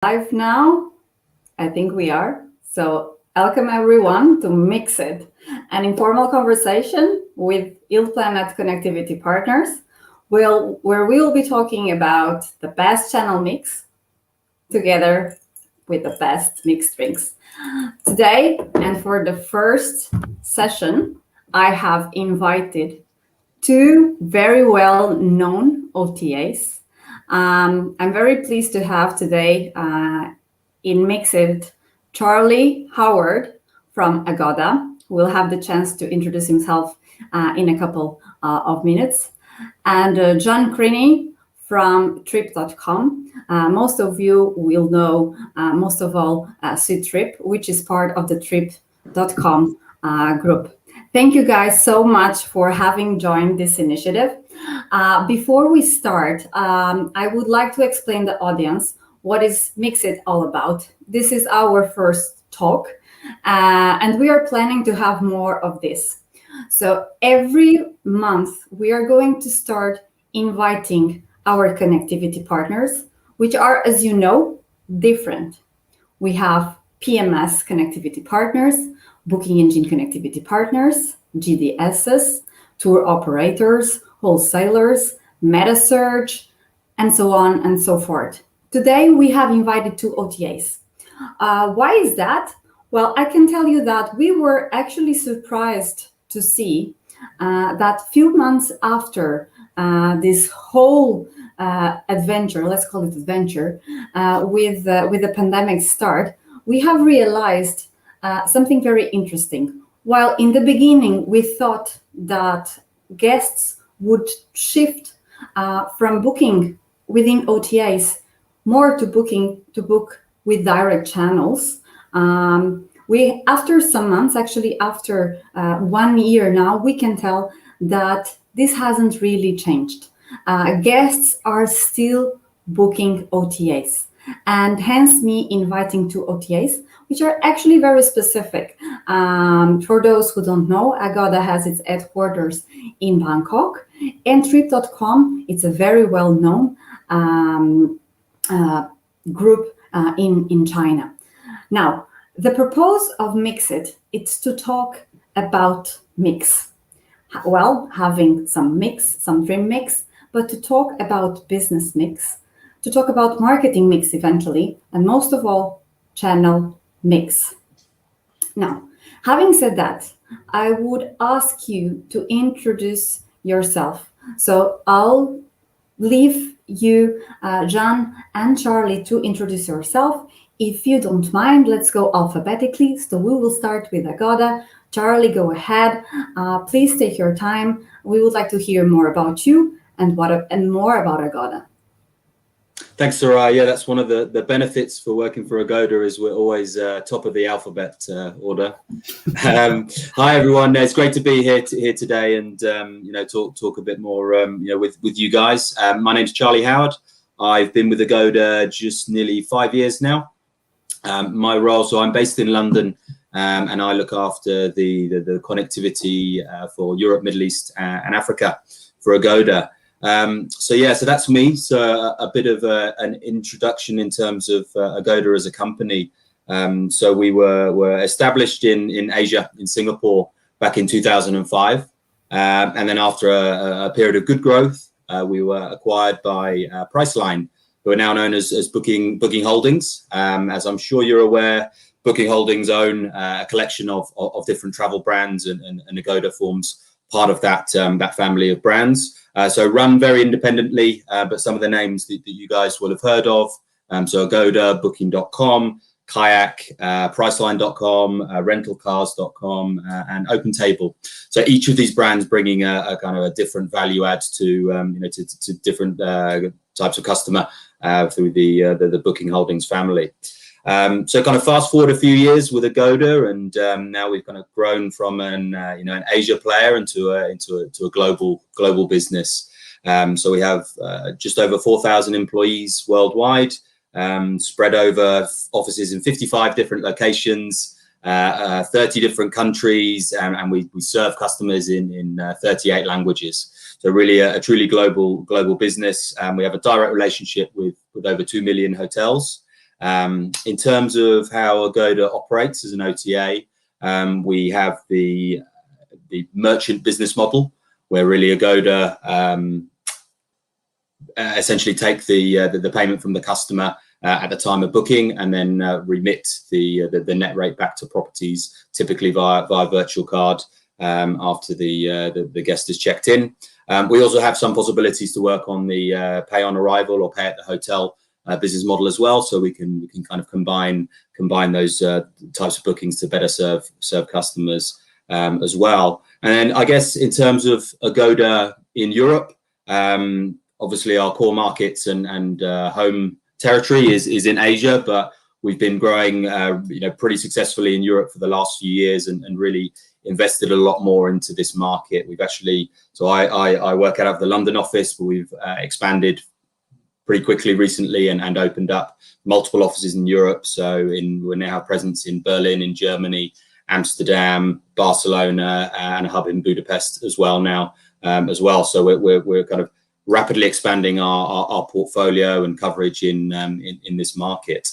Live now? I think we are. So welcome everyone to Mix It, an informal conversation with Ill Planet Connectivity Partners, where we will be talking about the best channel mix together with the best mixed drinks. Today, and for the first session, I have invited two very well-known OTAs. I'm very pleased to have today in Mix It Charlie Howard from Agoda, who will have the chance to introduce himself in a couple of minutes, and John Criney from trip.com. Most of you will know, most of all, Trip, which is part of the trip.com group. Thank you guys so much for having joined this initiative. Before we start, I would like to explain the audience what is Mix It all about. This is our first talk, and we are planning to have more of this. So every month we are going to start inviting our connectivity partners, which are, as you know, different. We have PMS connectivity partners, booking engine connectivity partners, GDSs, tour operators, wholesalers, metasearch, and so on and so forth. Today, we have invited two OTAs. Why is that? Well, I can tell you that we were actually surprised to see that few months after this whole adventure, let's call it adventure, with the pandemic start, we have realized something very interesting. While in the beginning, we thought that guests would shift from booking within OTAs more to book with direct channels. We, after some months, actually after 1 year now, we can tell that this hasn't really changed. Guests are still booking OTAs, and hence me inviting two OTAs, which are actually very specific. For those who don't know, Agoda has its headquarters in Bangkok, and trip.com, it's a very well-known group in China. Now, the purpose of Mix It is to talk about mix. Well, having some mix, some dream mix, but to talk about business mix, to talk about marketing mix eventually, and most of all, channel mix. Now, having said that, I would ask you to introduce yourself. So I'll leave you, John and Charlie, to introduce yourself. If you don't mind, let's go alphabetically. So we will start with Agoda. Charlie, go ahead. Please take your time. We would like to hear more about you and more about Agoda. Thanks, Sarai. Yeah, that's one of the benefits for working for Agoda is we're always top of the alphabet order. Hi, everyone. It's great to be here today and talk a bit more with you guys. My name's Charlie Howard. I've been with Agoda just nearly 5 years now. My role, so I'm based in London, and I look after the connectivity for Europe, Middle East, and Africa for Agoda. So that's me. So a bit of an introduction in terms of Agoda as a company. So we were established in Asia, in Singapore, back in 2005. And then after a period of good growth, we were acquired by Priceline, who are now known as Booking Holdings. As I'm sure you're aware, Booking Holdings own a collection of different travel brands, and Agoda forms part of that family of brands. So run very independently, but some of the names that you guys will have heard of. So Agoda, Booking.com, Kayak, Priceline.com, Rentalcars.com, and OpenTable. So each of these brands bringing a kind of a different value add to different types of customer through the Booking Holdings family. So kind of fast forward a few years with Agoda, and now we've kind of grown from an Asia player into a global business. So we have just over 4,000 employees worldwide, spread over offices in 55 different locations, 30 different countries, and we serve customers in 38 languages. So really a truly global business. We have a direct relationship with over 2 million hotels. In terms of how Agoda operates as an OTA, we have the merchant business model, where really Agoda essentially take the payment from the customer at the time of booking, and then remit the net rate back to properties, typically via virtual card, after the guest is checked in. We also have some possibilities to work on the pay on arrival or pay at the hotel business model as well, so we can kind of combine those types of bookings to better serve customers as well. And then I guess in terms of Agoda in Europe, obviously our core markets and home territory is in Asia, but we've been growing pretty successfully in Europe for the last few years, and really invested a lot more into this market. We've actually, so I work out of the London office, but we've expanded pretty quickly recently and opened up multiple offices in Europe. So we now have presence in Berlin, in Germany, Amsterdam, Barcelona, and a hub in Budapest as well now as well. So we're kind of rapidly expanding our portfolio and coverage in this market.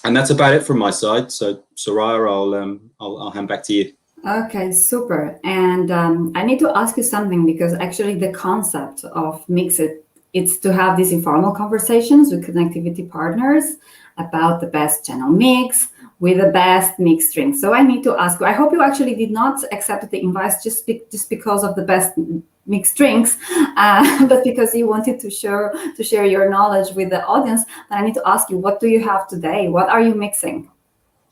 And that's about it from my side. So Soraya, I'll hand back to you. Okay, super. And I need to ask you something, because actually the concept of Mixit, it's to have these informal conversations with connectivity partners about the best channel mix with the best mixed drinks. So I need to ask you, I hope you actually did not accept the invite just because of the best mixed drinks, but because you wanted to share your knowledge with the audience. But I need to ask you, what do you have today? What are you mixing?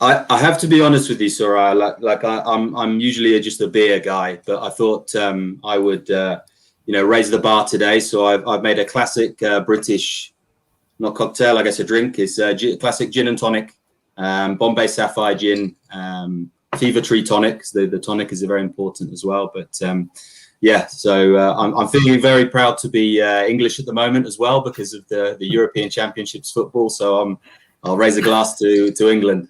I have to be honest with you, Soraya. I'm usually just a beer guy, but I thought I would raise the bar today. So I've made a classic British, not cocktail, I guess a drink. It's classic gin and tonic, Bombay Sapphire gin, Fever Tree tonic. The tonic is very important as well. But so I'm feeling very proud to be English at the moment as well, because of the European Championships football. So I'll raise a glass to England.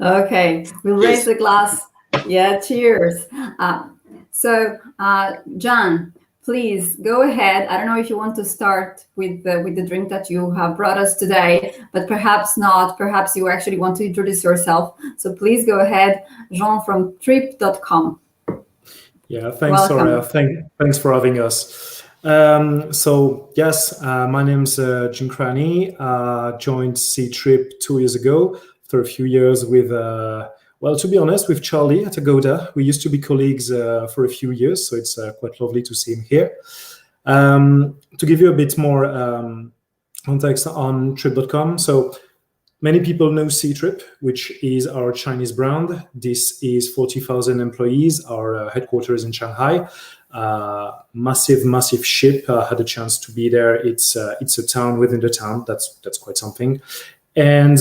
Okay, we'll raise the glass. Yeah, cheers. So, John, please go ahead. I don't know if you want to start with the drink that you have brought us today, but perhaps not. Perhaps you actually want to introduce yourself. So please go ahead, Jean from trip.com. Yeah, thanks, Soraya. Thanks for having us. So yes, my name's Jean Crani. Joined C-Trip 2 years ago. After a few years with, to be honest, with Charlie at Agoda. We used to be colleagues for a few years, so it's quite lovely to see him here. To give you a bit more context on trip.com, so many people know C-Trip, which is our Chinese brand. This is 40,000 employees, our headquarters in Shanghai. Massive ship. Had a chance to be there. It's a town within the town. That's quite something. And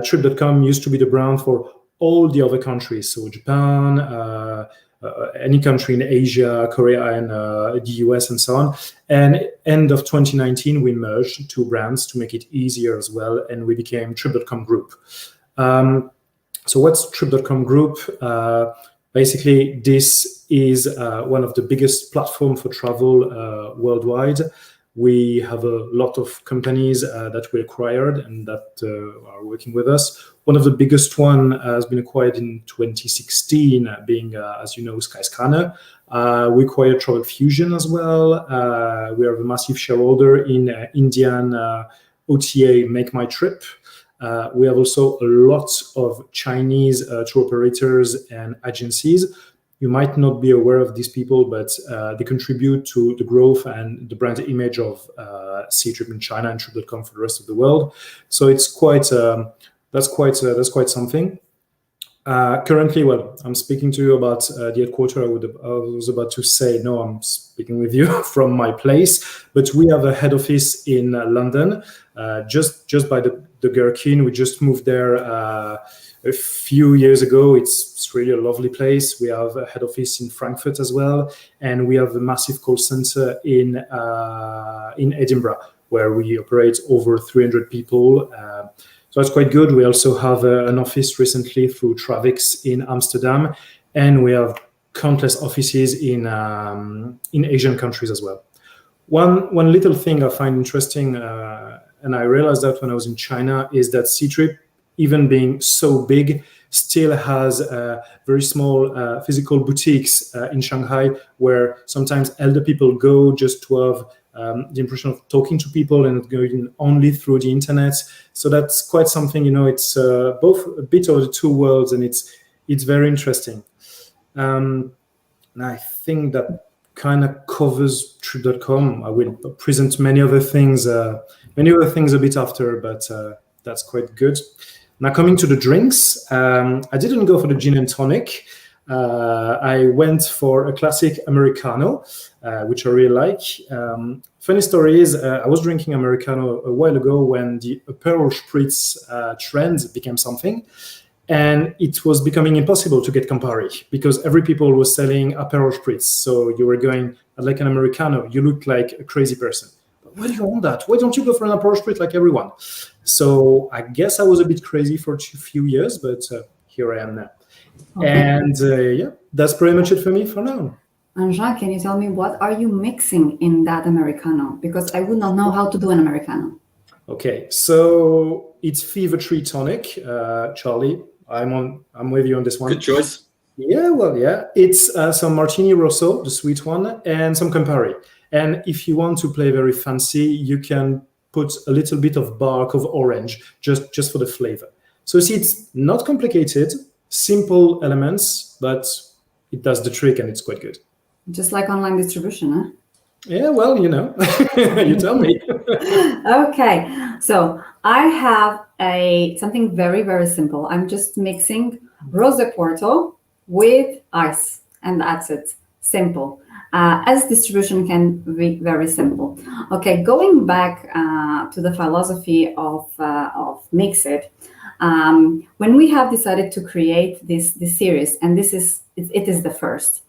trip.com used to be the brand for all the other countries, so Japan, any country in Asia, Korea, and the US, and so on. And end of 2019, we merged two brands to make it easier as well, and we became Trip.com Group. So what's Trip.com Group? Basically, this is one of the biggest platforms for travel worldwide. We have a lot of companies that we acquired and that are working with us. One of the biggest one has been acquired in 2016, being, as you know, Skyscanner. We acquired Travel Fusion as well. We are a massive shareholder in Indian OTA Make My Trip. We have also a lot of Chinese tour operators and agencies. You might not be aware of these people, but they contribute to the growth and the brand image of C-Trip in China and Trip.com for the rest of the world. So it's quite that's quite something. Currently, I'm speaking to you about the headquarters. I was about to say, no, I'm speaking with you from my place, but we have a head office in London, just by the Gherkin. We just moved there a few years ago. It's really a lovely place. We have a head office in Frankfurt as well, and we have a massive call center in Edinburgh, where we operate over 300 people. So that's quite good. We also have an office recently through Travix in Amsterdam, and we have countless offices in Asian countries as well. One little thing I find interesting and I realized that when I was in China, is that Ctrip, even being so big, still has very small physical boutiques in Shanghai where sometimes elder people go just to have the impression of talking to people and going only through the internet. So that's quite something, it's both a bit of the two worlds, and it's very interesting. And I think that kind of covers Trip.com. I will present many other things a bit after, but that's quite good. Now, coming to the drinks, I didn't go for the gin and tonic. I went for a classic Americano, which I really like. Funny story is, I was drinking Americano a while ago when the Aperol Spritz trend became something. And it was becoming impossible to get Campari because every people was selling Aperol Spritz. So you were going like an Americano. You looked like a crazy person. Why do you want that? Why don't you go for an Aperol Spritz like everyone? So I guess I was a bit crazy for a few years, but here I am now. Okay. And that's pretty much it for me for now. And Jean, can you tell me what are you mixing in that Americano? Because I would not know how to do an Americano. Okay, so it's Fever Tree Tonic. Charlie, I'm with you on this one. Good choice. Yeah. It's some Martini Rosso, the sweet one, and some Campari. And if you want to play very fancy, you can put a little bit of bark of orange, just for the flavor. So you see, it's not complicated, simple elements, but it does the trick and it's quite good. Just like online distribution, huh? Yeah, well, you tell me. Okay, so I have something very, very simple. I'm just mixing Rosé Porto with ice, and that's it. Simple. As distribution can be very simple. Okay, going back to the philosophy of Mixed, when we have decided to create this series, and it is the first.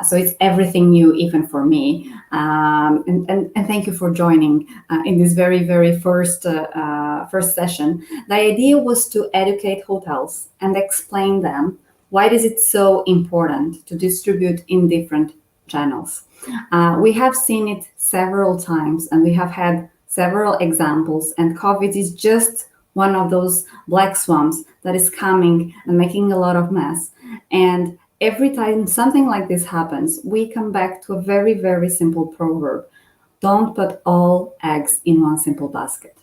So it's everything new, even for me. And thank you for joining in this very, very first session. The idea was to educate hotels and explain them why is it so important to distribute in different channels. We have seen it several times, and we have had several examples, and COVID is just one of those black swans that is coming and making a lot of mess. And every time something like this happens, we come back to a very, very simple proverb. Don't put all eggs in one simple basket.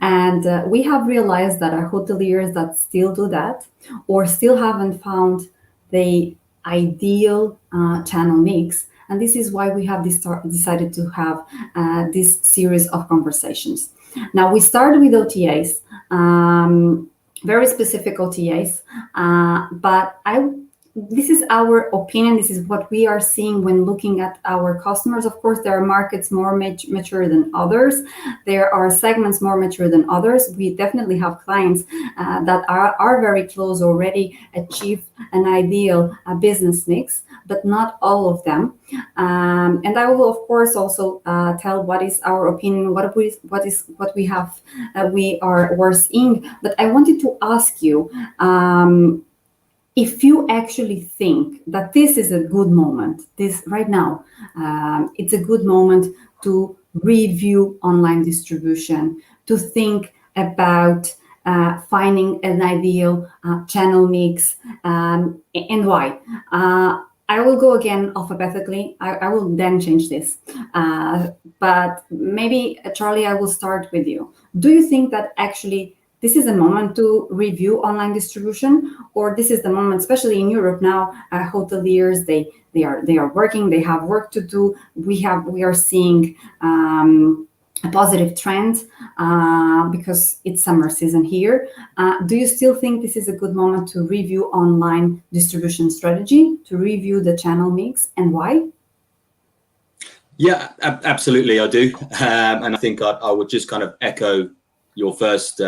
And we have realized that our hoteliers that still do that or still haven't found the ideal channel mix. And this is why we have decided to have this series of conversations. Now, we started with OTAs, very specific OTAs, but this is our opinion. This is what we are seeing when looking at our customers. Of course, there are markets more mature than others. There are segments more mature than others. We definitely have clients that are very close already, achieve an ideal business mix, but not all of them. And I will, of course, also tell what is our opinion, what we're seeing. But I wanted to ask you, if you actually think that this is a good moment, this right now, it's a good moment to review online distribution, to think about finding an ideal channel mix, and why. I will go again alphabetically. I will then change this. But maybe, Charlie, I will start with you. Do you think that actually this is a moment to review online distribution, or this is the moment, especially in Europe now, hoteliers, they are working, they have work to do. We are seeing a positive trend because it's summer season here. Do you still think this is a good moment to review online distribution strategy, to review the channel mix, and why? Yeah, absolutely, I do. And I think I would just kind of echo your first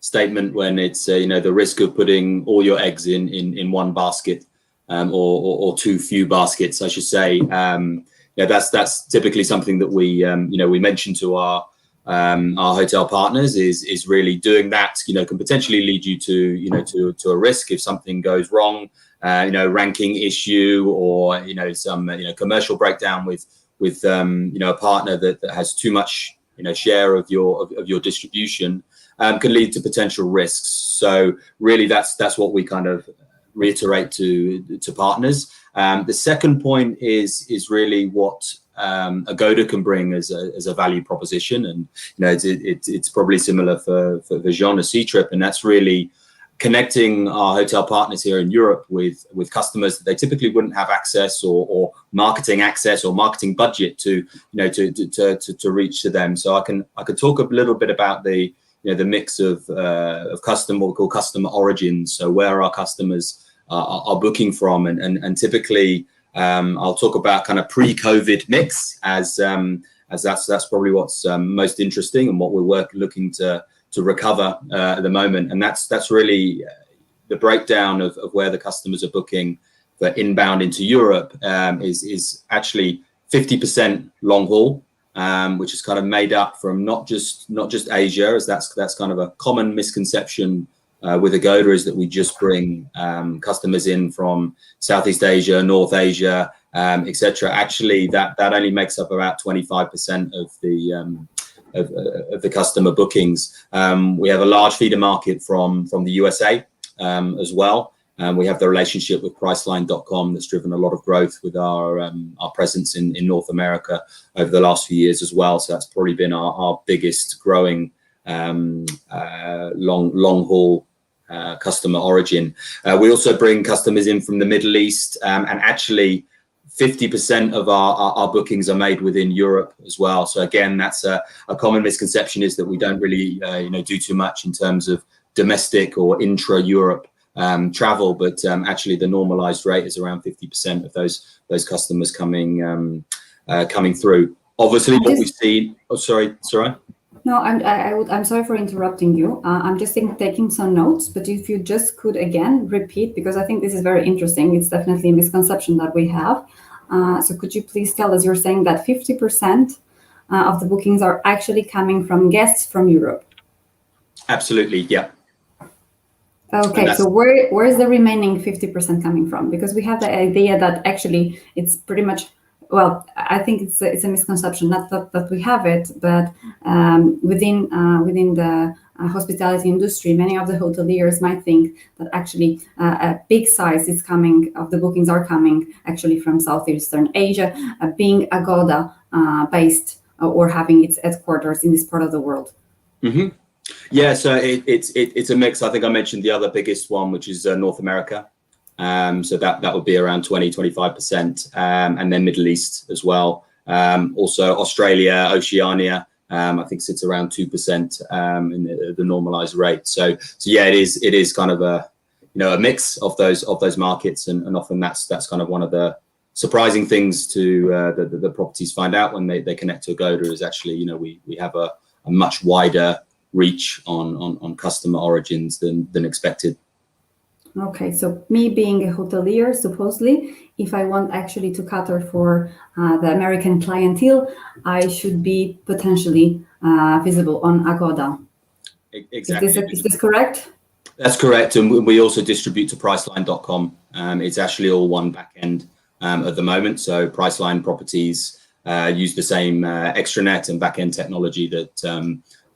statement when it's the risk of putting all your eggs in one basket, or too few baskets, I should say. That's typically something that we mention to our hotel partners is really doing that. Can potentially lead you to a risk if something goes wrong, ranking issue, or some commercial breakdown with a partner that has too much share of your distribution, can lead to potential risks. So really, that's what we kind of reiterate to partners. The second point is really what Agoda can bring as a value proposition, and it's probably similar for Jean, a C-Trip, and that's really connecting our hotel partners here in Europe with customers that they typically wouldn't have access or marketing access or marketing budget to reach to them. So I can talk a little bit about the mix of customer, what we call customer origins. So where our customers are booking from, and typically I'll talk about kind of pre-COVID mix as that's probably what's most interesting and what we're looking to recover at the moment. And that's really the breakdown of where the customers are booking for inbound into Europe is actually 50% long haul, which is kind of made up from not just Asia, as that's kind of a common misconception with Agoda, is that we just bring customers in from Southeast Asia, North Asia, etc. Actually, that only makes up about 25% of the customer bookings. We have a large feeder market from the USA as well. We have the relationship with Priceline.com that's driven a lot of growth with our presence in North America over the last few years as well. So that's probably been our biggest growing long haul customer origin. We also bring customers in from the Middle East, and actually 50% of our bookings are made within Europe as well. So again, that's a common misconception, is that we don't really do too much in terms of domestic or intra-Europe travel, but actually the normalized rate is around 50% of those customers coming through. Obviously, what we've seen. Oh, sorry. No, I'm sorry for interrupting you. I'm just taking some notes, but if you just could again repeat, because I think this is very interesting. It's definitely a misconception that we have. So could you please tell us, you're saying that 50% of the bookings are actually coming from guests from Europe? Absolutely, yeah. Okay, so where is the remaining 50% coming from? Because we have the idea that actually it's pretty much, well, I think it's a misconception, not that we have it, but within the hospitality industry, many of the hoteliers might think that actually a big size is coming, of the bookings are coming actually from Southeastern Asia, being Agoda based or having its headquarters in this part of the world. Mm-hmm. Yeah, so it's a mix. I think I mentioned the other biggest one, which is North America. So that would be around 25%, and then Middle East as well. Also Australia, Oceania, I think sits around 2% in the normalized rate. So yeah, it is kind of a mix of those markets, and often that's kind of one of the surprising things to the properties find out when they connect to Agoda, is actually we have a much wider reach on customer origins than expected. Okay, so me being a hotelier, supposedly, if I want actually to cater for the American clientele, I should be potentially visible on Agoda. Exactly. Is this correct? That's correct, and we also distribute to Priceline.com. It's actually all one back end at the moment. So Priceline properties use the same extranet and back end technology that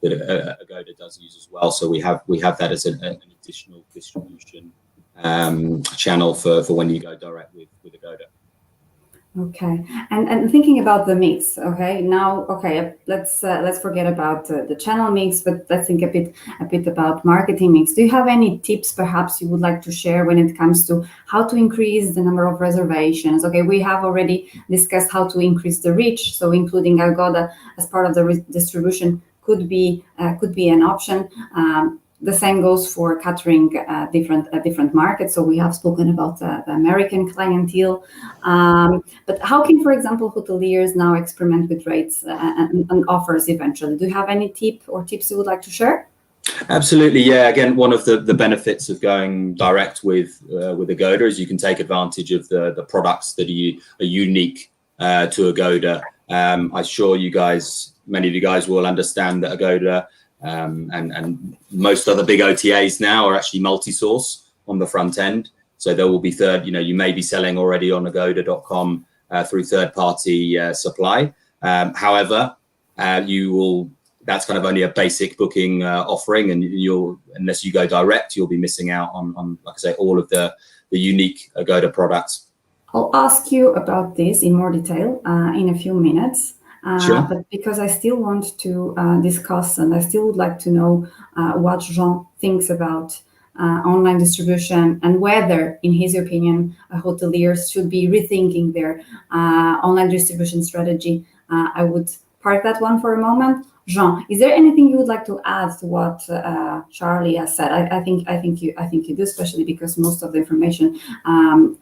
Agoda does use as well. So we have that as an additional distribution channel for when you go direct with Agoda. Okay, and thinking about the mix. Okay, now let's forget about the channel mix, but let's think a bit about marketing mix. Do you have any tips perhaps you would like to share when it comes to how to increase the number of reservations? Okay, we have already discussed how to increase the reach, so including Agoda as part of the distribution could be an option. The same goes for catering different markets. So we have spoken about the American clientele, but how can, for example, hoteliers now experiment with rates and offers eventually? Do you have any tips you would like to share? Absolutely, yeah. Again, one of the benefits of going direct with Agoda is you can take advantage of the products that are unique to Agoda. I'm sure many of you guys will understand that Agoda and most other big OTAs now are actually multi-source on the front end. So there will be you may be selling already on Agoda.com through third-party supply. However, you will. That's kind of only a basic booking offering, and unless you go direct, you'll be missing out on like I say, all of the unique Agoda products. I'll ask you about this in more detail in a few minutes. Sure. But because I still want to discuss, and I still would like to know what Jean thinks about online distribution, and whether, in his opinion, hoteliers should be rethinking their online distribution strategy. I would park that one for a moment. Jean, is there anything you would like to add to what Charlie has said? I think you do, especially because most of the information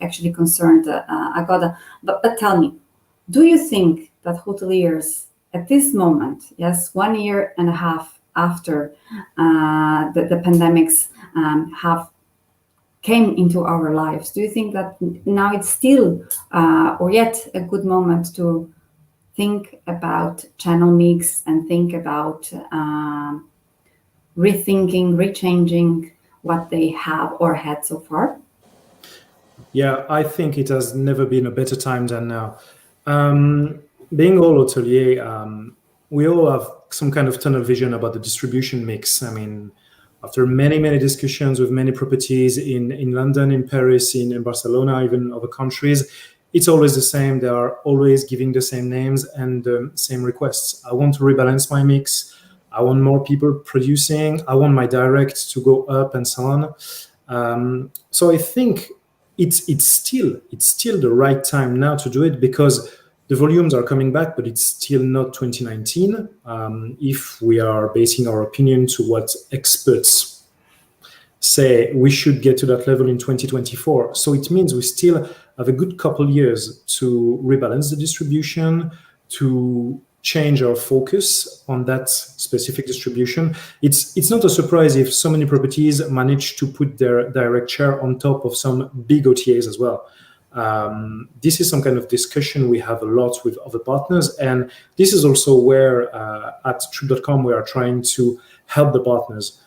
actually concerned Agoda. But tell me, do you think that hoteliers at this moment, yes, 1.5 years after the pandemics have came into our lives, do you think that now it's still or yet a good moment to think about channel mix and think about rethinking, rechanging what they have or had so far? Yeah, I think it has never been a better time than now. Being all hotelier, we all have some kind of tunnel vision about the distribution mix. I mean, after many discussions with many properties in London, in Paris, in Barcelona, even other countries, it's always the same. They are always giving the same names and the same requests. I want to rebalance my mix. I want more people producing. I want my direct to go up and so on. So I think it's still the right time now to do it, because the volumes are coming back, but it's still not 2019. If we are basing our opinion to what experts say, we should get to that level in 2024. So it means we still have a good couple years to rebalance the distribution, to change our focus on that specific distribution. It's not a surprise if so many properties manage to put their direct share on top of some big OTAs as well. This is some kind of discussion we have a lot with other partners, and this is also where at Trip.com we are trying to help the partners.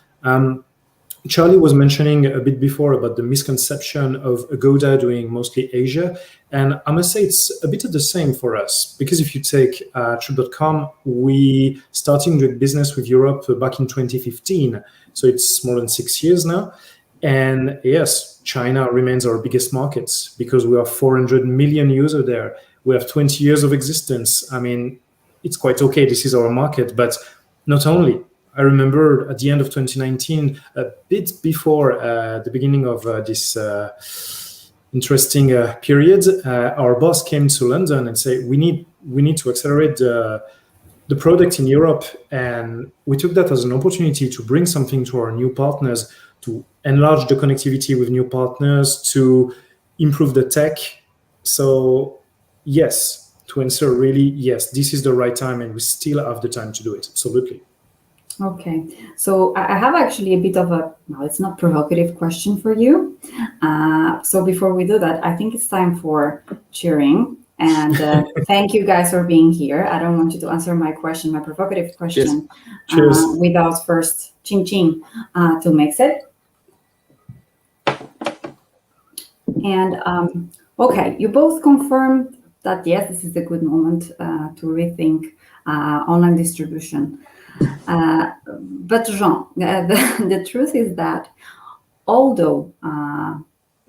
Charlie was mentioning a bit before about the misconception of Agoda doing mostly Asia, and I must say it's a bit of the same for us, because if you take Trip.com, we started doing business with Europe back in 2015, so it's more than 6 years now. And yes, China remains our biggest market because we have 400 million users there. We have 20 years of existence. I mean, it's quite okay. This is our market, but not only. I remember at the end of 2019, a bit before the beginning of this interesting period, our boss came to London and said, we need to accelerate the product in Europe. And we took that as an opportunity to bring something to our new partners, to enlarge the connectivity with new partners, to improve the tech. So yes, to answer really, yes, this is the right time and we still have the time to do it. Absolutely. Okay, so I have actually a bit of it's not provocative question for you. So before we do that, I think it's time for cheering. And thank you guys for being here. I don't want you to answer my provocative question, without first ching ching to mix it. And okay, you both confirmed that yes, this is a good moment to rethink online distribution. But Jean, the truth is that although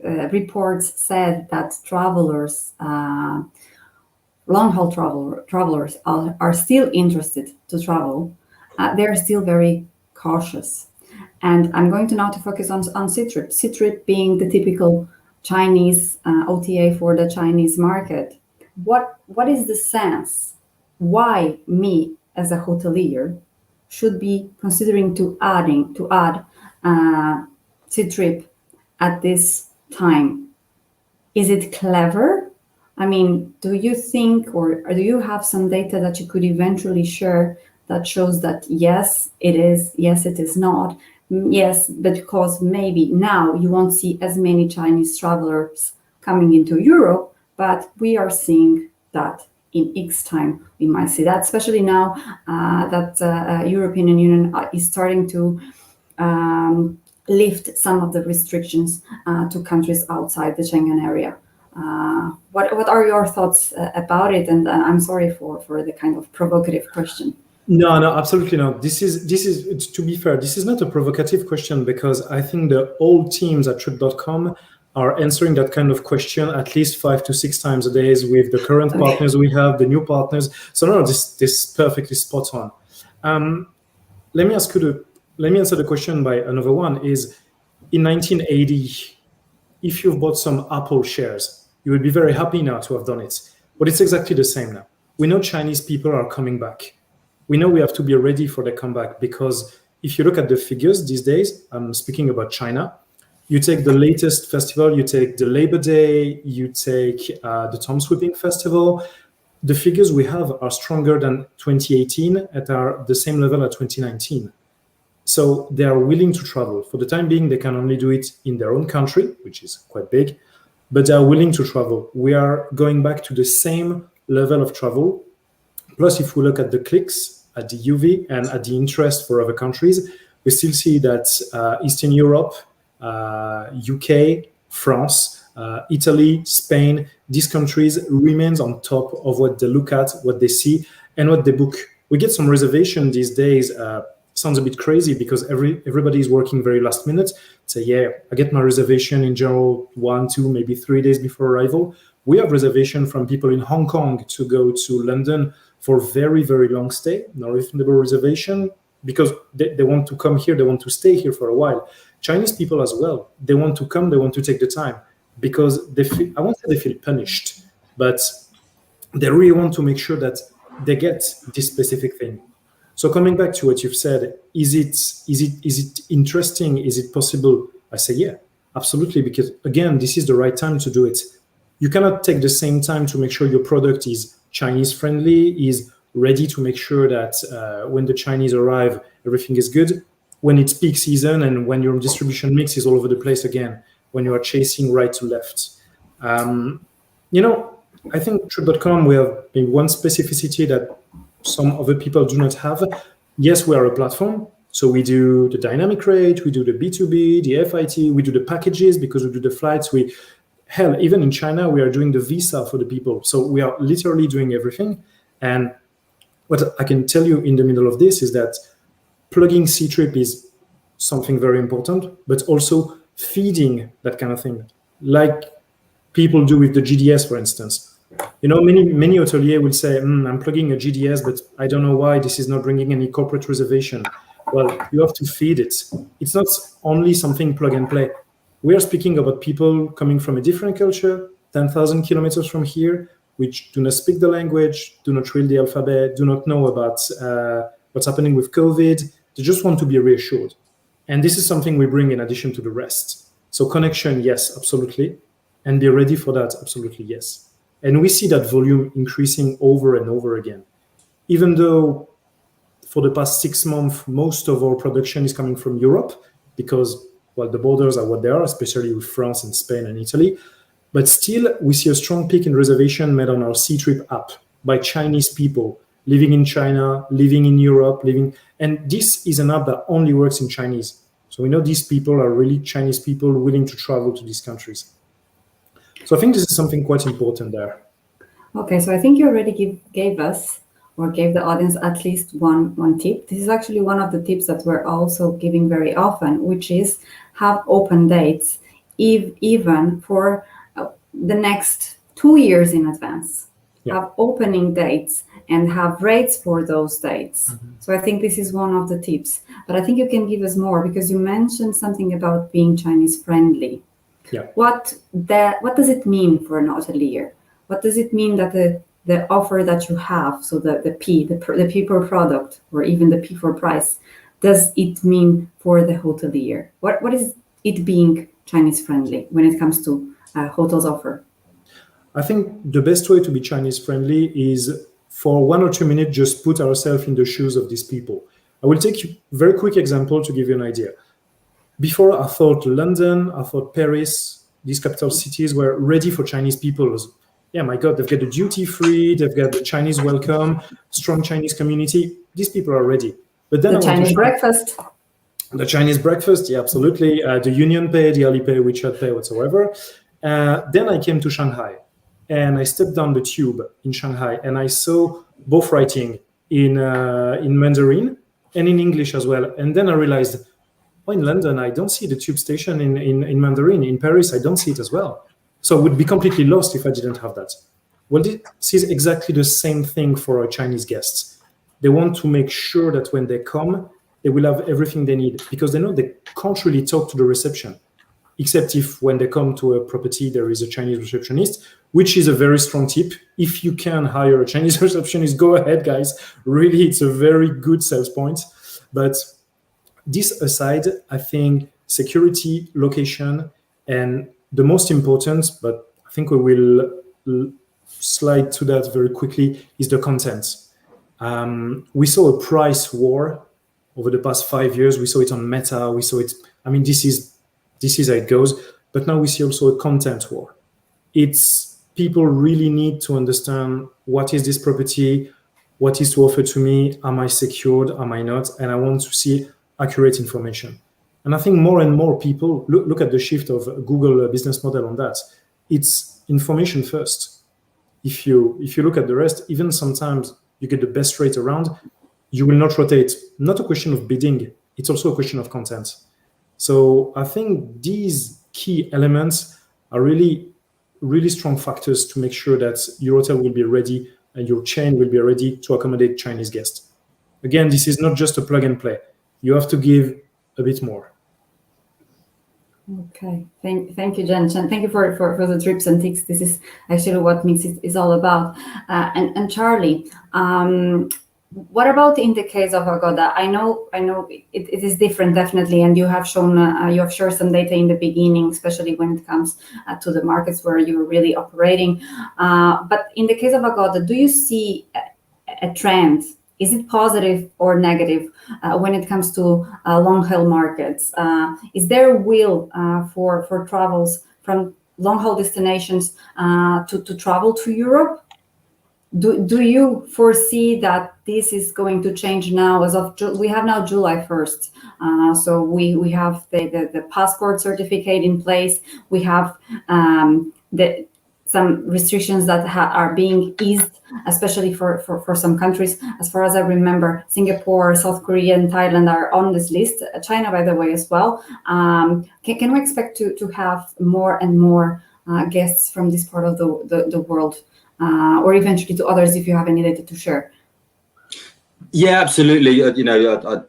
reports said that travelers, long-haul travelers are still interested to travel, they're still very cautious. And I'm going to now to focus on Ctrip. Ctrip being the typical Chinese OTA for the Chinese market. What is the sense? Why me as a hotelier should be considering to add Ctrip at this time? Is it clever? I mean, do you think, or do you have some data that you could eventually share that shows that yes, it is, yes, it is not, yes, because maybe now you won't see as many Chinese travelers coming into Europe, but we are seeing that in X time, we might see that, especially now that European Union is starting to lift some of the restrictions to countries outside the Schengen area. What are your thoughts about it? And I'm sorry for the kind of provocative question. No, no, absolutely not. This is to be fair, this is not a provocative question because I think the old teams at Trip.com are answering that kind of question at least 5 to 6 times a day with the current Okay. partners we have, the new partners. So no, this is perfectly spot on. Let me answer the question by another one. Is in 1980, if you've bought some Apple shares, you would be very happy now to have done it. But it's exactly the same now. We know Chinese people are coming back. We know we have to be ready for their comeback because if you look at the figures these days, I'm speaking about China, you take the latest festival, you take the Labor Day, you take the Tom Sweeping Festival, the figures we have are stronger than 2018 at the same level at 2019. So they are willing to travel. For the time being, they can only do it in their own country, which is quite big, but they are willing to travel. We are going back to the same level of travel. Plus, if we look at the clicks, at the UV, and at the interest for other countries, we still see that Eastern Europe, UK, France, Italy, Spain, these countries remains on top of what they look at, what they see, and what they book. We get some reservation these days. Sounds a bit crazy because everybody is working very last minute. Say, yeah, I get my reservation in general 1, 2, maybe 3 days before arrival. We have reservation from people in Hong Kong to go to London for very, very long stay, no refundable reservation, because they want to come here, they want to stay here for a while. Chinese people as well, they want to come, they want to take the time because they feel, I won't say they feel punished, but they really want to make sure that they get this specific thing. So coming back to what you've said, is it interesting? Is it possible? I say, yeah, absolutely, because again, this is the right time to do it. You cannot take the same time to make sure your product is Chinese friendly, is ready to make sure that when the Chinese arrive, everything is good. When it's peak season and when your distribution mix is all over the place again, when you are chasing right to left. I think Trip.com, we have maybe one specificity that some other people do not have. Yes, we are a platform. So we do the dynamic rate, we do the B2B, the FIT, we do the packages because we do the flights. Hell, even in China, we are doing the visa for the people. So we are literally doing everything. And what I can tell you in the middle of this is that plugging Ctrip is something very important, but also feeding that kind of thing, like people do with the GDS, for instance. Many hoteliers will say, I'm plugging a GDS, but I don't know why this is not bringing any corporate reservation. Well, you have to feed it. It's not only something plug and play. We are speaking about people coming from a different culture, 10,000 kilometers from here, which do not speak the language, do not read the alphabet, do not know about what's happening with COVID. They just want to be reassured. And this is something we bring in addition to the rest. So connection, yes, absolutely. And be ready for that, absolutely, yes. And we see that volume increasing over and over again. Even though for the past 6 months, most of our production is coming from Europe because, well, the borders are what they are, especially with France and Spain and Italy. But still, we see a strong peak in reservation made on our Ctrip app by Chinese people living in China, living in Europe, and this is an app that only works in Chinese. So we know these people are really Chinese people willing to travel to these countries. So I think this is something quite important there. Okay, so I think you already gave us or gave the audience at least one tip. This is actually one of the tips that we're also giving very often, which is have open dates, even for the next 2 years in advance. Yeah. Have opening dates and have rates for those dates. Mm-hmm. So I think this is one of the tips. But I think you can give us more because you mentioned something about being Chinese friendly. Yeah. What does it mean for an hotelier? What does it mean that the offer that you have, so the P per product, or even the P for price, does it mean for the hotelier? What is it being Chinese friendly when it comes to hotels offer? I think the best way to be Chinese friendly is for 1 or 2 minutes, just put ourselves in the shoes of these people. I will take a very quick example to give you an idea. Before, I thought London, I thought Paris, these capital cities were ready for Chinese people. Yeah, my God, they've got the duty free, they've got the Chinese welcome, strong Chinese community. These people are ready. But then the Chinese breakfast. The Chinese breakfast, yeah, absolutely. The Union Pay, the Alipay, WeChat Pay, whatsoever. Then I came to Shanghai and I stepped down the tube in Shanghai and I saw both writing in Mandarin and in English as well. And then I realized, oh, in London, I don't see the tube station in Mandarin. In Paris, I don't see it as well. So I would be completely lost if I didn't have that. Well, this is exactly the same thing for our Chinese guests. They want to make sure that when they come, they will have everything they need, because they know they can't really talk to the reception, except if when they come to a property, there is a Chinese receptionist, which is a very strong tip. If you can hire a Chinese receptionist, go ahead, guys. Really, it's a very good sales point. But this aside, I think security, location, and the most important, but I think we will slide to that very quickly, is the content. We saw a price war over the past 5 years. We saw it on Meta. We saw it. I mean, this is how it goes. But now we see also a content war. It's people really need to understand, what is this property? What is to offer to me? Am I secured? Am I not? And I want to see accurate information. And I think more and more people look at the shift of Google business model on that. It's information first. If you look at the rest, even sometimes you get the best rate around, you will not rotate. Not a question of bidding, it's also a question of content. So I think these key elements are really, really strong factors to make sure that your hotel will be ready and your chain will be ready to accommodate Chinese guests. Again, this is not just a plug and play. You have to give a bit more. Okay, thank you, Jen. Thank you for the tips and tips. This is actually what Mix is all about. And Charlie, what about in the case of Agoda? I know it is different, definitely, and you have shared some data in the beginning, especially when it comes to the markets where you're really operating. But in the case of Agoda, do you see a trend? Is it positive or negative when it comes to long-haul markets? Is there a will for travels from long-haul destinations to travel to Europe? Do you foresee that this is going to change now? We have now July 1st, so we have the passport certificate in place. We have some restrictions that are being eased, especially for some countries. As far as I remember, Singapore, South Korea, and Thailand are on this list. China, by the way, as well. Can we expect to have more and more guests from this part of the world, or eventually to others, if you have any data to share? Yeah, absolutely. I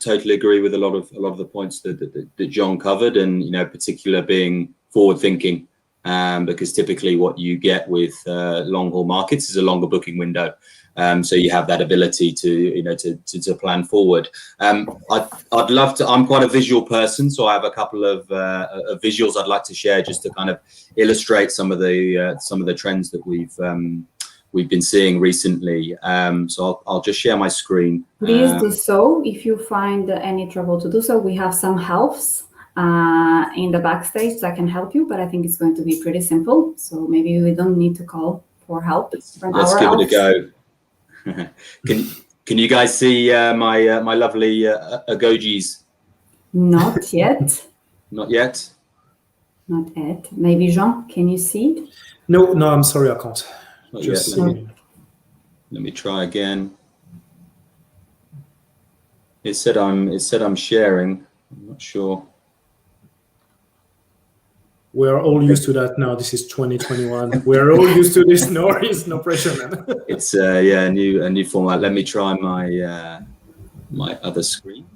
totally agree with a lot of the points that John covered, and particular being forward thinking. Because typically what you get with long haul markets is a longer booking window, so you have that ability to plan forward. I'd love to. I'm quite a visual person, so I have a couple of visuals I'd like to share just to kind of illustrate some of the trends that we've been seeing recently. So I'll just share my screen. Please do so. If you find any trouble to do so, we have some helps in the backstage that can help you, but I think it's going to be pretty simple. So maybe we don't need to call for help. Let's give it a go. Can you guys see my lovely Agojis? Not yet. Not yet. Not yet. Maybe Jean, can you see it? No, I'm sorry, I can't. Not yet. Let me try again. It said I'm sharing. I'm not sure. We're all used to that now. This is 2021. We're all used to this. No worries, no pressure, man. It's a new format. Let me try my my other screen.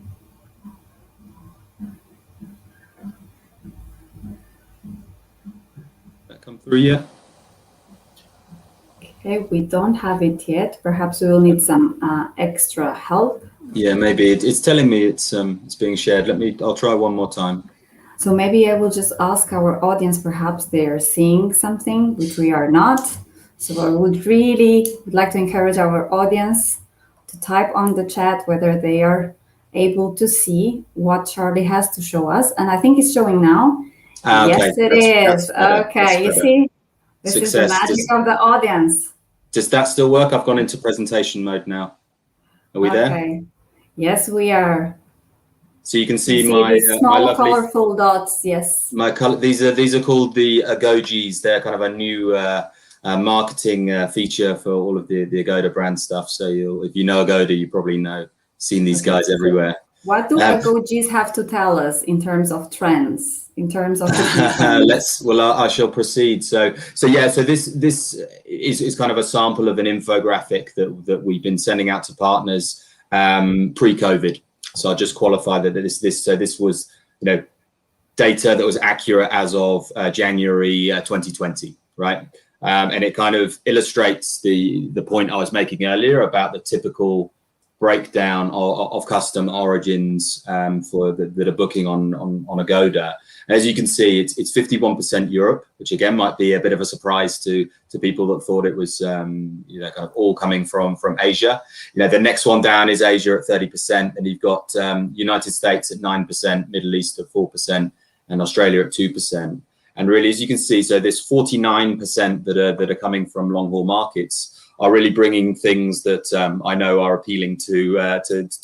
That come through yet? Okay, we don't have it yet. Perhaps we will need some extra help. Yeah, maybe it's telling me it's being shared. I'll try one more time. So maybe I will just ask our audience, perhaps they are seeing something which we are not. So I would like to encourage our audience to type on the chat whether they are able to see what Charlie has to show us. And I think it's showing now. Yes, it is. Okay, you see, this is the magic of the audience. Does that still work? I've gone into presentation mode now. Are we there? Yes, we are. So you can see my small my lovely, colorful dots. Yes. My color. These are called the Agojis. They're kind of a marketing feature for all of the Agoda brand stuff. So if you know Agoda, you probabably seen these guys everywhere. What do Agogis have to tell us in terms of trends, in terms of trends? I shall proceed. So this is kind of a sample of an infographic that we've been sending out to partners pre-COVID. So I'll just qualify that this was data that was accurate as of January 2020, right? And it kind of illustrates the point I was making earlier about the typical breakdown of customer origins that are booking on Agoda. And as you can see, it's 51% Europe, which again might be a bit of a surprise to people that thought it was kind of all coming from Asia. The next one down is Asia at 30%, and you've got United States at 9%, Middle East at 4%, and Australia at 2%. And really, as you can see, so this 49% that are coming from long haul markets are really bringing things that I know are appealing to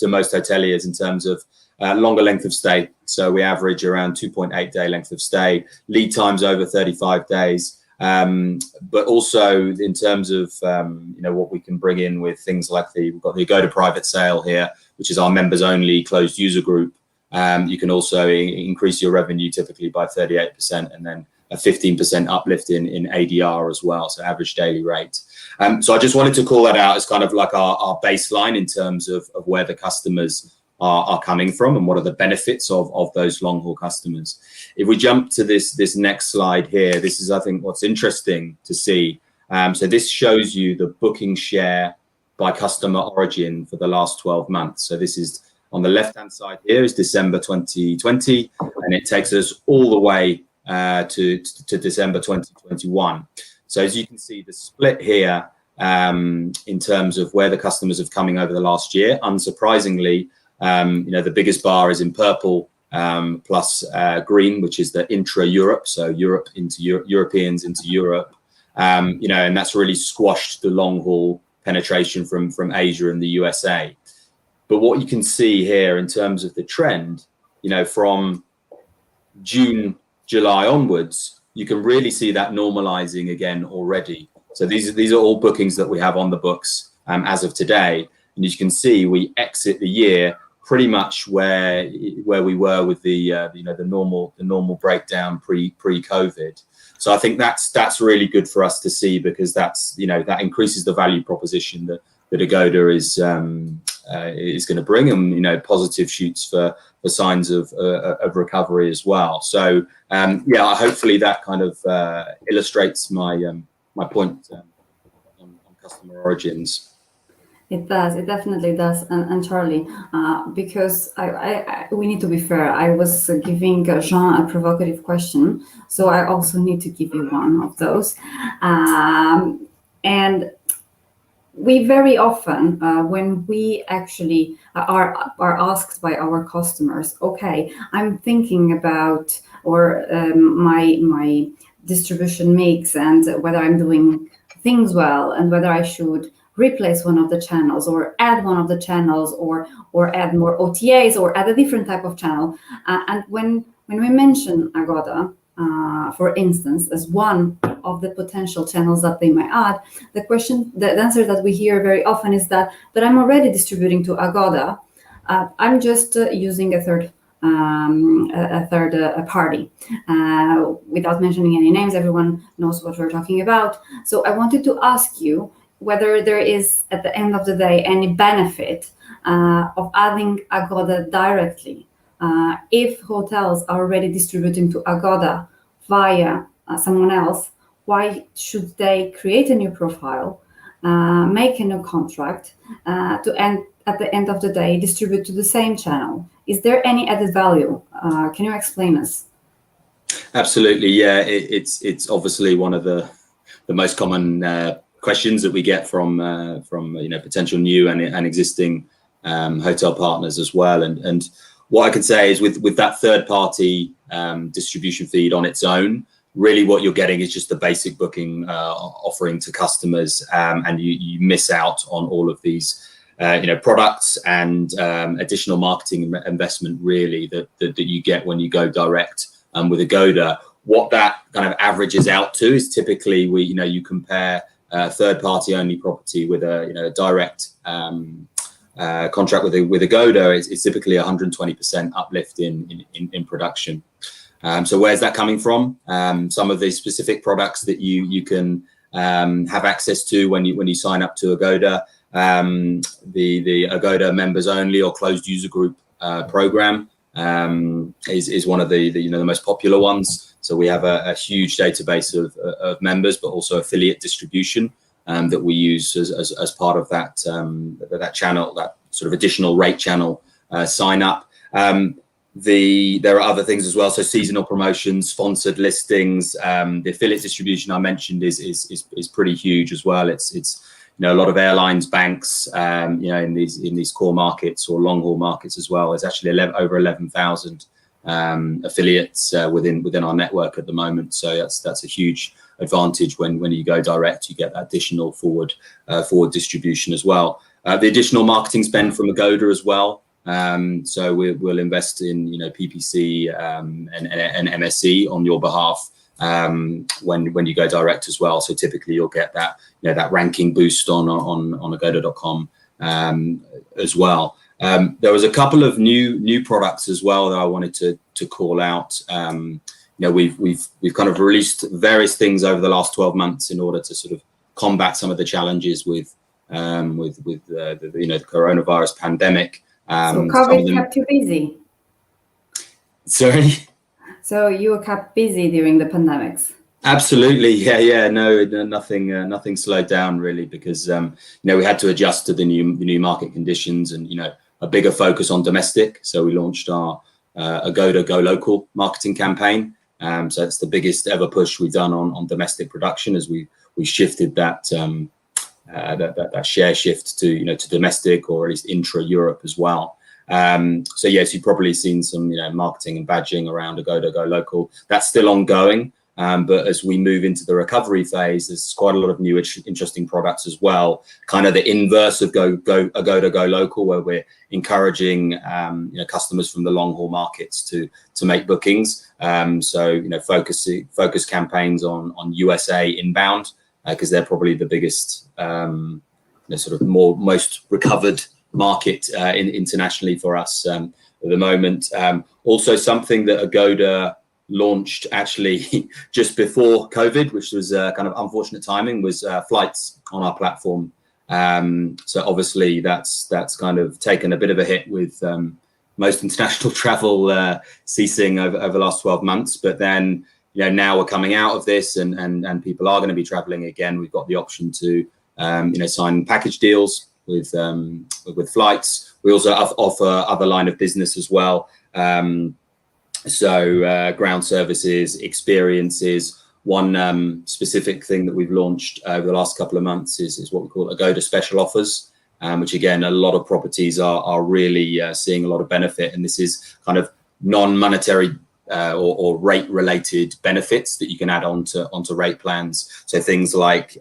most hoteliers in terms of longer length of stay. So we average around 2.8 day length of stay, lead times over 35 days. But also in terms of what we can bring in with things like we've got the Agoda private sale here, which is our members only closed user group. You can also increase your revenue typically by 38%, and then a 15% uplift in ADR as well, so average daily rate. So I just wanted to call that out as kind of like our baseline in terms of where the customers are coming from and what are the benefits of those long haul customers. If we jump to this next slide here, this is, I think, what's interesting to see. So this shows you the booking share by customer origin for the last 12 months. So this is on the left-hand side here is December 2020, and it takes us all the way to December 2021. So as you can see, the split here in terms of where the customers have coming over the last year, unsurprisingly, the biggest bar is in purple plus green, which is the intra-Europe, so Europe into Europeans into Europe, and that's really squashed the long haul penetration from Asia and the USA. But what you can see here in terms of the trend, from June, July onwards, you can really see that normalizing again already. So these are all bookings that we have on the books as of today, and as you can see, we exit the year pretty much where we were with the normal breakdown pre-COVID. So I think that's really good for us to see, because that increases the value proposition that Agoda is going to bring, and positive shoots for signs of recovery as well. So hopefully that kind of illustrates my point on customer origins. It does. It definitely does. And Charlie, because we need to be fair. I was giving Jean a provocative question, so I also need to give you one of those. And we very often, when we actually are asked by our customers, okay, I'm thinking about my distribution mix and whether I'm doing things well and whether I should replace one of the channels or add one of the channels or add more OTAs or add a different type of channel. And when we mention Agoda, for instance, as one of the potential channels that they might add, the answer that we hear very often is that, but I'm already distributing to Agoda. I'm just using a third party. Without mentioning any names, everyone knows what we're talking about. So I wanted to ask you whether there is, at the end of the day, any benefit of adding Agoda directly. If hotels are already distributing to Agoda via someone else, why should they create a new profile, make a new contract, to end at the end of the day distribute to the same channel? Is there any added value? Can you explain us? Absolutely, yeah. It's obviously one of the most common questions that we get from potential new and existing hotel partners as well. And what I can say is with that third party distribution feed on its own, really what you're getting is just the basic booking offering to customers, and you miss out on all of these products and additional marketing investment really that you get when you go direct with Agoda. what that kind of averages out to is typically you compare third party only property with a direct contract with Agoda. It's typically 120% uplift in production. So where's that coming from? Some of the specific products that you can have access to when you sign up to Agoda, the Agoda members only or closed user group program is one of the most popular ones. So we have a huge database of members, but also affiliate distribution that we use as part of that channel, that sort of additional rate channel sign up. There are other things as well. So seasonal promotions, sponsored listings, the affiliate distribution I mentioned is pretty huge as well. It's a lot of airlines, banks, in these core markets or long haul markets as well. There's actually over 11,000 affiliates within our network at the moment. So that's a huge advantage when you go direct. You get that additional forward distribution as well. The additional marketing spend from Agoda as well. So we'll invest in PPC and MSE on your behalf when you go direct as well. So typically you'll get that that ranking boost on agoda.com as well. There was a couple of new products as well that I wanted to call out. We've kind of released various things over the last 12 months in order to sort of combat some of the challenges with the coronavirus pandemic. So COVID kept you busy. Sorry. So you were kept busy during the pandemics. Absolutely, yeah. No, nothing slowed down really, because we had to adjust to the new market conditions and a bigger focus on domestic. So we launched our Agoda Go Local marketing campaign. So it's the biggest ever push we've done on domestic production, as we shifted that share shift to domestic, or at least intra Europe as well. So yes, you've probably seen some marketing and badging around Agoda Go Local. That's still ongoing. But as we move into the recovery phase, there's quite a lot of new interesting products as well. Kind of the inverse of Agoda Go Local, where we're encouraging customers from the long haul markets to make bookings. So focus campaigns on USA inbound, because they're probably the biggest sort of most recovered market internationally for us at the moment. Also something that Agoda launched actually just before COVID, which was kind of unfortunate timing, was flights on our platform. So obviously that's kind of taken a bit of a hit with most international travel ceasing over the last 12 months. But then now we're coming out of this and people are going to be traveling again. We've got the option to sign package deals with flights. We also offer other line of business as well. So ground services, experiences. One specific thing that we've launched over the last couple of months is what we call Agoda Special Offers, which again, a lot of properties are really seeing a lot of benefit. And this is kind of non-monetary or rate-related benefits that you can add onto rate plans. So things like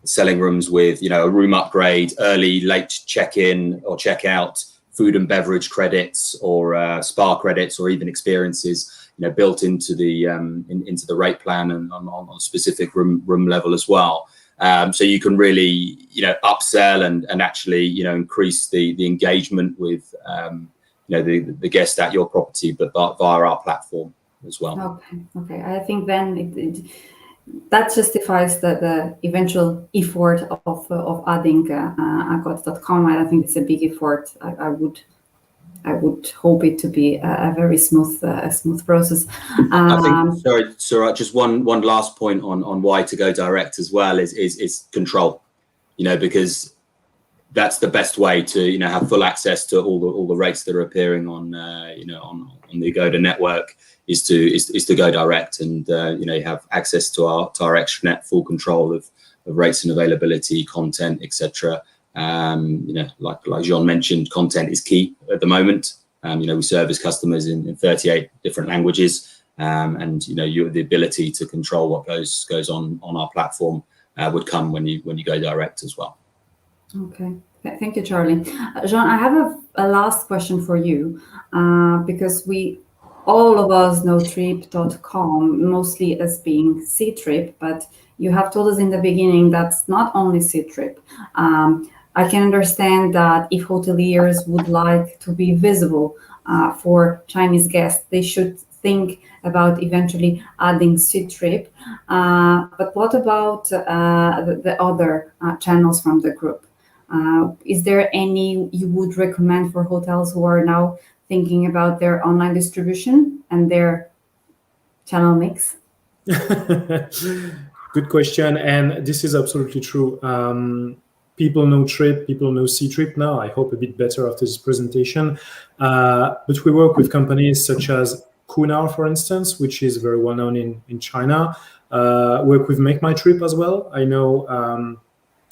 selling rooms with a room upgrade, early, late check-in or check-out, food and beverage credits, or spa credits, or even experiences, built into the rate plan and on specific room level as well. So you can really, upsell and actually, increase the engagement with, the guest at your property, but via our platform as well. Okay. I think then that justifies the eventual effort of adding Agoda.com. I don't think it's a big effort. I would hope it to be a very smooth process. I think, sorry, just one last point on why to go direct as well is control. Because that's the best way to have full access to all the rates that are appearing on the Agoda network. Is to go direct and you have access to our extranet, full control of rates and availability, content, etc. Like Jean mentioned, content is key at the moment. We service customers in 38 different languages, and the ability to control what goes on our platform would come when you go direct as well. Okay. Thank you, Charlie. Jean, I have a last question for you, because all of us know trip.com mostly as being Ctrip, but you have told us in the beginning that's not only Ctrip. I can understand that if hoteliers would like to be visible for Chinese guests, they should think about eventually adding Ctrip. But what about the other channels from the group? Is there any you would recommend for hotels who are now thinking about their online distribution and their channel mix? Good question, and this is absolutely true. People know Trip, people know Ctrip now. I hope a bit better after this presentation. But we work with companies such as Qunar, for instance, which is very well known in China. Work with Make My Trip as well. I know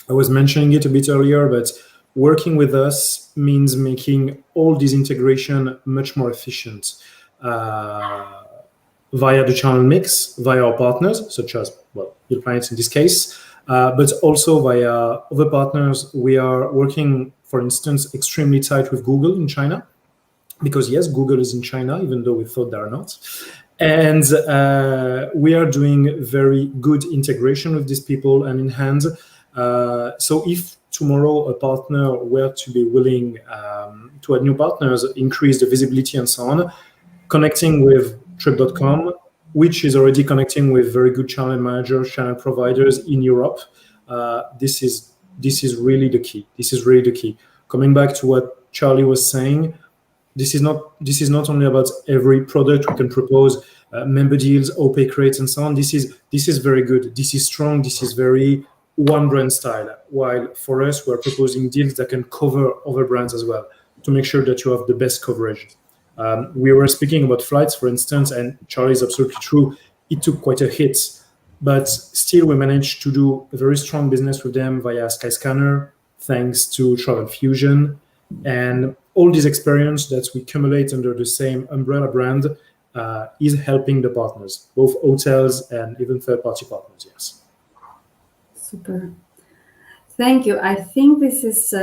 I was mentioning it a bit earlier, but working with us means making all this integration much more efficient via the channel mix, via our partners, such as, well, Planets in this case, but also via other partners. We are working, for instance, extremely tight with Google in China, because yes, Google is in China, even though we thought they are not. And we are doing very good integration with these people and in hand. So if tomorrow a partner were to be willing to add new partners, increase the visibility and so on, connecting with trip.com, which is already connecting with very good channel managers, channel providers in Europe, this is really the key. This is really the key. Coming back to what Charlie was saying, this is not only about every product we can propose, member deals, opaque rates, and so on. This is very good. This is strong. This is very one brand style. While for us, we're proposing deals that can cover other brands as well to make sure that you have the best coverage. We were speaking about flights, for instance, and Charlie is absolutely true. It took quite a hit, but still we managed to do a very strong business with them via Skyscanner, thanks to Travel Fusion, and all this experience that we accumulate under the same umbrella brand is helping the partners, both hotels and even third-party partners, yes. Super. Thank you. I think this is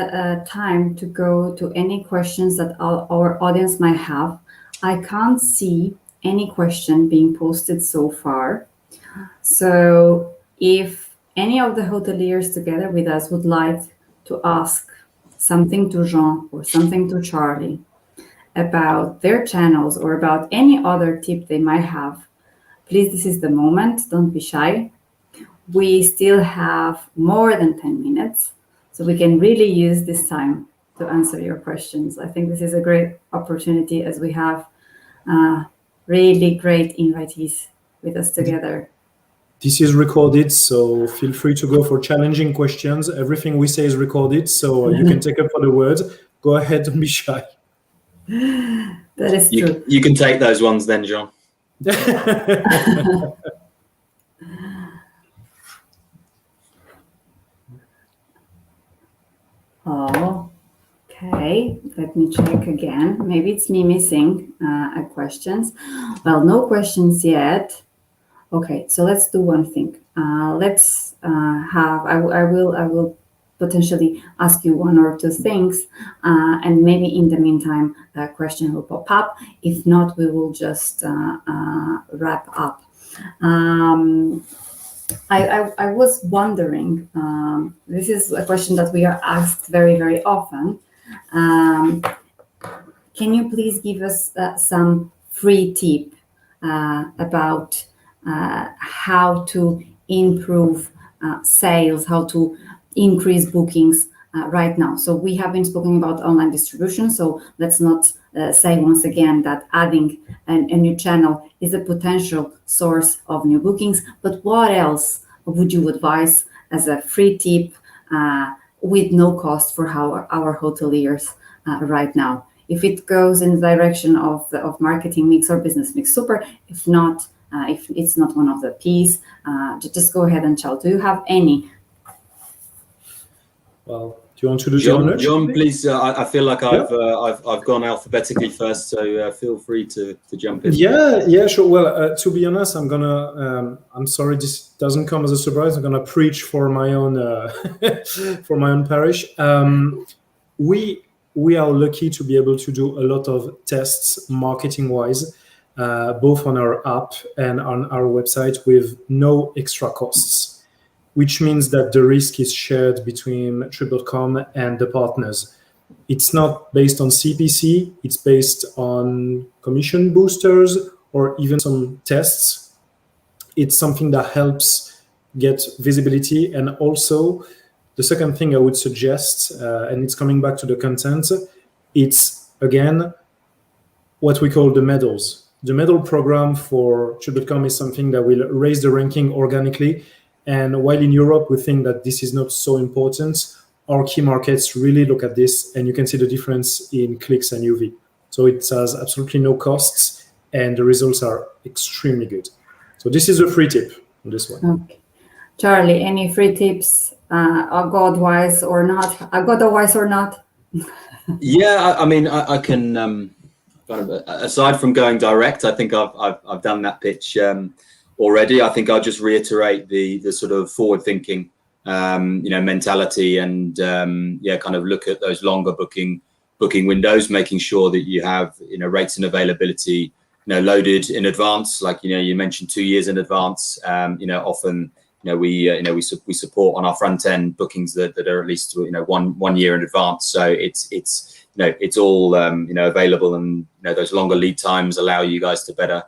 time to go to any questions that our audience might have. I can't see any question being posted so far. So if any of the hoteliers together with us would like to ask something to Jean or something to Charlie about their channels or about any other tip they might have, please, this is the moment. Don't be shy. We still have more than 10 minutes, so we can really use this time to answer your questions. I think this is a great opportunity as we have really great invitees with us together. This is recorded, so feel free to go for challenging questions. Everything we say is recorded, so you can take up for the word. Go ahead, don't be shy. That is true. You can take those ones then, Jean. Oh, okay. Let me check again. Maybe it's me missing questions. Well, no questions yet. Okay, so let's do one thing. Let's have. I will potentially ask you one or two things, and maybe in the meantime, a question will pop up. If not, we will just wrap up. I was wondering, this is a question that we are asked very, very often. Can you please give us some free tip about how to improve sales, how to increase bookings right now? So we have been speaking about online distribution, so let's not say once again that adding a new channel is a potential source of new bookings, but what else would you advise as a free tip with no cost for our hoteliers right now? If it goes in the direction of marketing mix or business mix, super. If not, if it's not one of the P's, just go ahead and tell. Do you have any? Well, do you want to do John, please. I feel like I've gone alphabetically first, so feel free to jump in. Yeah, sure. Well, to be honest, I'm sorry, this doesn't come as a surprise. I'm gonna preach for my own for my own parish. We are lucky to be able to do a lot of tests marketing wise. both on our app and on our website with no extra costs, which means that the risk is shared between Trip.com and the partners. It's not based on CPC, it's based on commission boosters or even some tests. It's something that helps get visibility. And also, the second thing I would suggest, and it's coming back to the content, it's, again, what we call the medals. The medal program for Trip.com is something that will raise the ranking organically. And while in Europe, we think that this is not so important, our key markets really look at this, and you can see the difference in clicks and UV. So it has absolutely no costs, and the results are extremely good. So this is a free tip on this one. Okay. Charlie, any free tips, Agoda-wise or not? Agoda-wise or not? Yeah, I mean, I can kind of, aside from going direct, I think I've done that pitch already. I think I'll just reiterate the sort of forward thinking, mentality, and kind of look at those longer booking windows, making sure that you have rates and availability loaded in advance. Like you mentioned 2 years in advance. Often we support on our front end bookings that are at least 1 year in advance. So it's all available, and those longer lead times allow you guys to better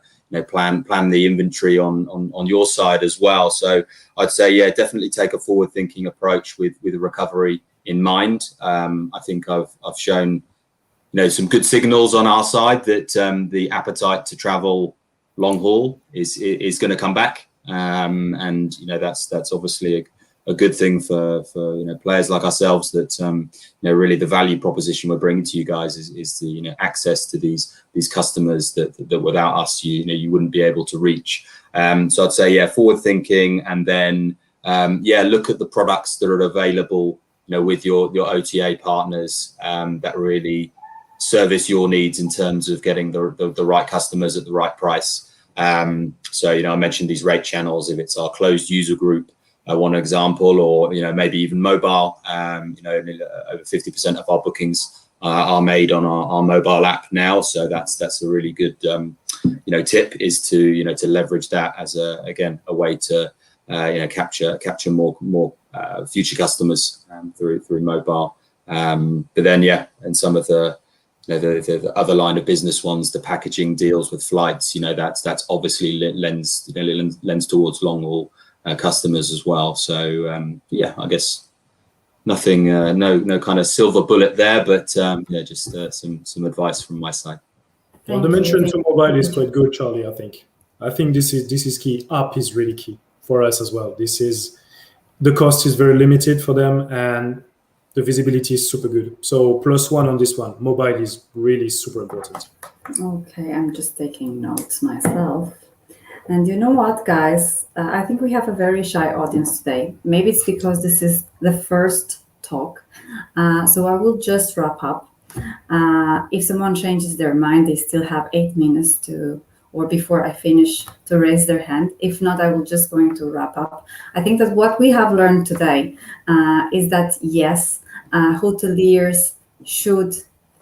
plan the inventory on your side as well. So I'd say definitely take a forward thinking approach with a recovery in mind. I think I've shown some good signals on our side that the appetite to travel long haul is going to come back, and that's obviously a good thing for players like ourselves, that really the value proposition we're bringing to you guys is the access to these customers that without us you wouldn't be able to reach. So I'd say forward thinking, and then look at the products that are available with your OTA partners that really service your needs in terms of getting the right customers at the right price. So I mentioned these rate channels. If it's our closed user group, one example, or maybe even mobile, over 50% of our bookings are made on our mobile app now. So that's a really good tip, is to leverage that as a way to capture more future customers through mobile. But then and some of the other line of business ones, the packaging deals with flights, that's obviously lends towards long haul customers as well. So I guess nothing, no kind of silver bullet there, but just some advice from my side. Well, the mention to mobile is quite good, Charlie. I think this is key. App is really key for us as well. The cost is very limited for them, and the visibility is super good. So +1 on this one. Mobile is really super important. Okay, I'm just taking notes myself. And you know what, guys? I think we have a very shy audience today. Maybe it's because this is the first talk. So I will just wrap up. If someone changes their mind, they still have 8 minutes or before I finish, to raise their hand. If not, I will just going to wrap up. I think that what we have learned today is that, yes, hoteliers should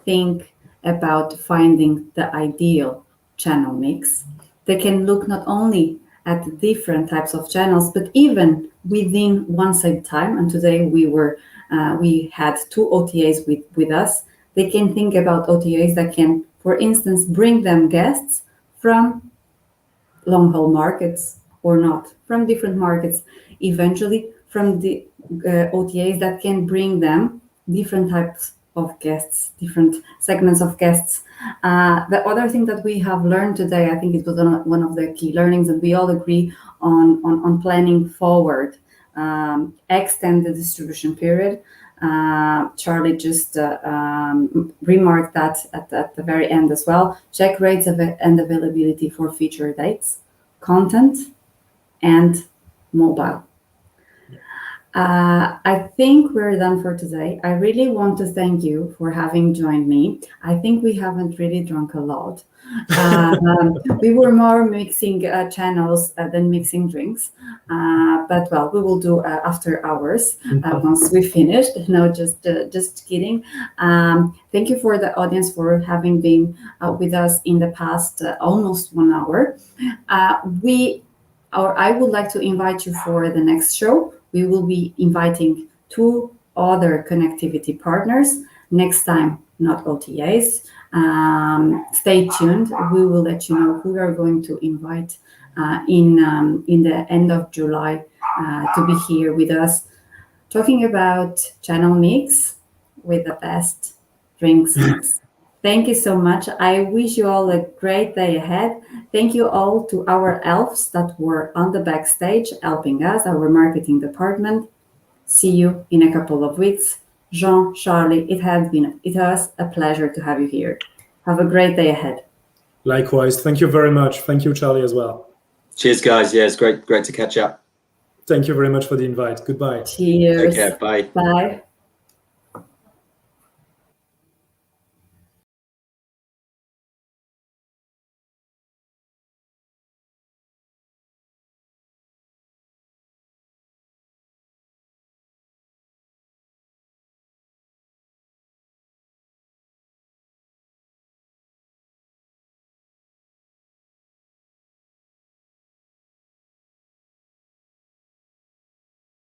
think about finding the ideal channel mix. They can look not only at the different types of channels, but even within one same time. And today we had 2 OTAs with us. They can think about OTAs that can, for instance, bring them guests from long haul markets, or not, from different markets, eventually from the OTAs that can bring them different types of guests, different segments of guests. The other thing that we have learned today, I think it was one of the key learnings, and we all agree on planning forward, extend the distribution period. Charlie just remarked that at the very end as well. Check rates and availability for feature dates, content, and mobile. I think we're done for today. I really want to thank you for having joined me. I think we haven't really drunk a lot. We were more mixing channels than mixing drinks. But well, we will do after hours once we finished. No, just kidding. Thank you for the audience for having been with us in the past almost 1 hour. I would like to invite you for the next show. We will be inviting 2 other connectivity partners. Next time, not OTAs. Stay tuned. We will let you know who we are going to invite in the end of July to be here with us, talking about channel mix with the best drinks mix. Thank you so much. I wish you all a great day ahead. Thank you all to our elves that were on the backstage helping us, our marketing department. See you in a couple of weeks. Jean, Charlie, it was a pleasure to have you here. Have a great day ahead. Likewise. Thank you very much. Thank you, Charlie, as well. Cheers, guys. Yeah, it's great to catch up. Thank you very much for the invite. Goodbye. Cheers. Take care. Bye. Bye.